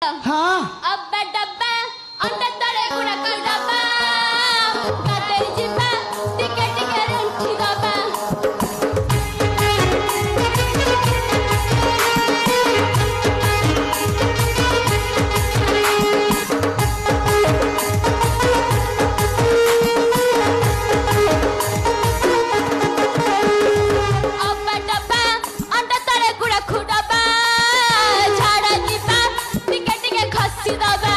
हाँ अब्बे डब्बे अंडे तरे गुड़ा कर डब्बे कातेरी जिब्बे टिके टिके रुंठी डब्बे अब्बे डब्बे अंडे तरे गुड़ा खुडब्बे झाड़ा जिब्बे टिके टिके खस्सी डब्बे